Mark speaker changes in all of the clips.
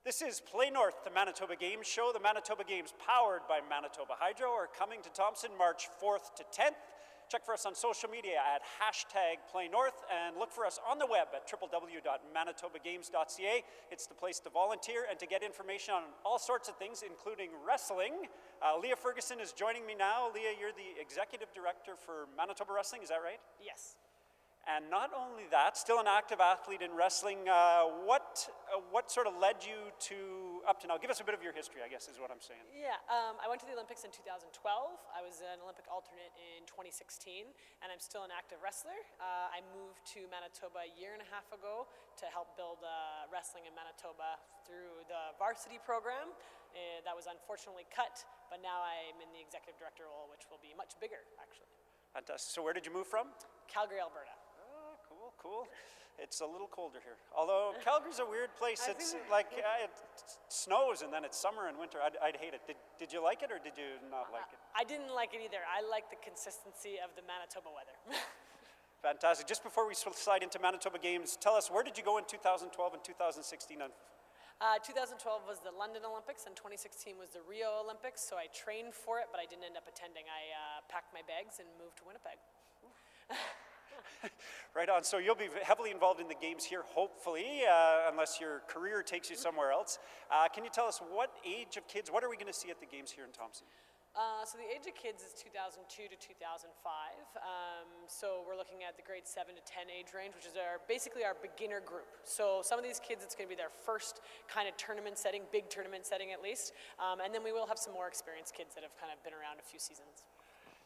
Speaker 1: This is Play North, the Manitoba Games show. The Manitoba Games, powered by Manitoba Hydro, are coming to Thompson March 4th to 10th. Check for us on social media at #PlayNorth and look for us on the web at www.manitobagames.ca. It's the place to volunteer and to get information on all sorts of things, including wrestling. Leah Ferguson is joining me now. Leah, you're the Executive Director for Manitoba Wrestling, is that right?
Speaker 2: Yes.
Speaker 1: And not only that, still an active athlete in wrestling. What sort of led you to up to now? Give us a bit of your history, I guess, is what I'm saying.
Speaker 2: Yeah, I went to the Olympics in 2012. I was an Olympic alternate in 2016, and I'm still an active wrestler. I moved to Manitoba a year and a half ago to help build wrestling in Manitoba through the varsity program. That was unfortunately cut, but now I'm in the executive director role, which will be much bigger, actually.
Speaker 1: Fantastic. So where did you move from?
Speaker 2: Calgary, Alberta.
Speaker 1: Cool. It's a little colder here. Although Calgary's a weird place. It's like it snows and then it's summer and winter. I'd hate it. Did you like it or did you not like it?
Speaker 2: I didn't like it either. I like the consistency of the Manitoba weather.
Speaker 1: Fantastic. Just before we slide into Manitoba Games, tell us, where did you go in 2012 and 2016?
Speaker 2: 2012 was the London Olympics and 2016 was the Rio Olympics, so I trained for it, but I didn't end up attending. I packed my bags and moved to Winnipeg.
Speaker 1: Right on. So you'll be heavily involved in the games here, hopefully, unless your career takes you somewhere else. Can you tell us what age of kids, what are we going to see at the games here in Thompson?
Speaker 2: So the age of kids is 2002 to 2005. So we're looking at the grade 7 to 10 age range, which is basically our beginner group. So some of these kids, it's going to be their first kind of tournament setting, big tournament setting at least. And then we will have some more experienced kids that have kind of been around a few seasons.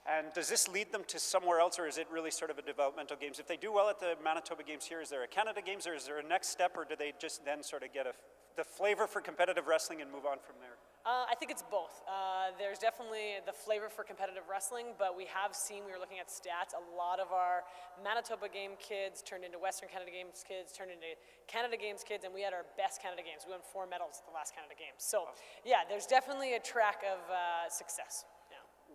Speaker 1: And does this lead them to somewhere else, or is it really sort of a developmental games? If they do well at the Manitoba Games here, is there a Canada Games, or is there a next step, or do they just then sort of get the flavor for competitive wrestling and move on from there?
Speaker 2: I think it's both. There's definitely the flavor for competitive wrestling, but we have seen, we were looking at stats, a lot of our Manitoba Game kids turned into Western Canada Games kids, turned into Canada Games kids, and we had our best Canada Games. We won 4 medals at the last Canada Games. So yeah, there's definitely a track of success.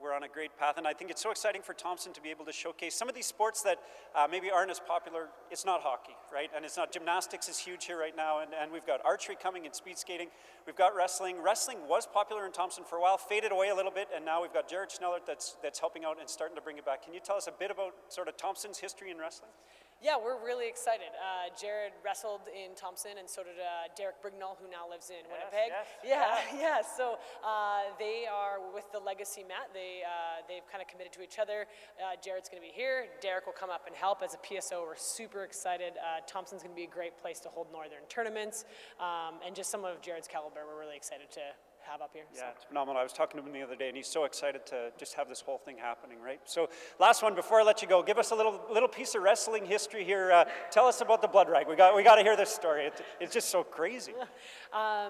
Speaker 1: We're on a great path, and I think it's so exciting for Thompson to be able to showcase some of these sports that maybe aren't as popular. It's not hockey, right? And it's not gymnastics is huge here right now, and we've got archery coming and speed skating. We've got wrestling. Wrestling was popular in Thompson for a while, faded away a little bit, and now we've got Jared Schnellert that's helping out and starting to bring it back. Can you tell us a bit about sort of Thompson's history in wrestling?
Speaker 2: Yeah, we're really excited. Jared wrestled in Thompson, and so did Derek Brignall, who now lives in Winnipeg. Yeah. So they are with the legacy mat. They've kind of committed to each other. Jared's going to be here. Derek will come up and help as a PSO. We're super excited. Thompson's going to be a great place to hold northern tournaments, and just some of Jared's caliber. We're really excited to have up here.
Speaker 1: Yeah, it's phenomenal. I was talking to him the other day, and he's so excited to just have this whole thing happening, right? So last one, before I let you go, give us a little piece of wrestling history here. Tell us about the blood rag. We got to hear this story. It's just so crazy.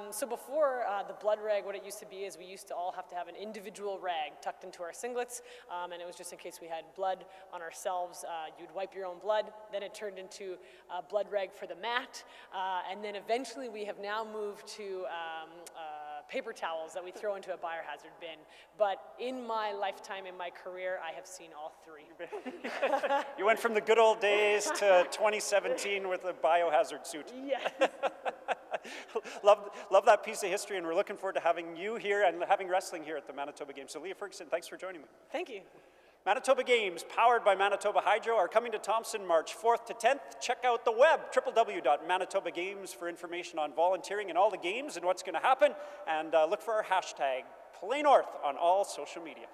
Speaker 2: So before the blood rag, what it used to be is we used to all have to have an individual rag tucked into our singlets, and it was just in case we had blood on ourselves. You'd wipe your own blood. Then it turned into a blood rag for the mat, and then eventually we have now moved to paper towels that we throw into a biohazard bin. But in my lifetime, in my career, I have seen all 3.
Speaker 1: You went from the good old days to 2017 with a biohazard suit.
Speaker 2: Yeah.
Speaker 1: Love that piece of history, and we're looking forward to having you here and having wrestling here at the Manitoba Games. So Leah Ferguson, thanks for joining me.
Speaker 2: Thank you.
Speaker 1: Manitoba Games, powered by Manitoba Hydro, are coming to Thompson March 4th to 10th. Check out the web, www.manitobagames, for information on volunteering and all the games and what's going to happen. And look for our #PlayNorth on all social media.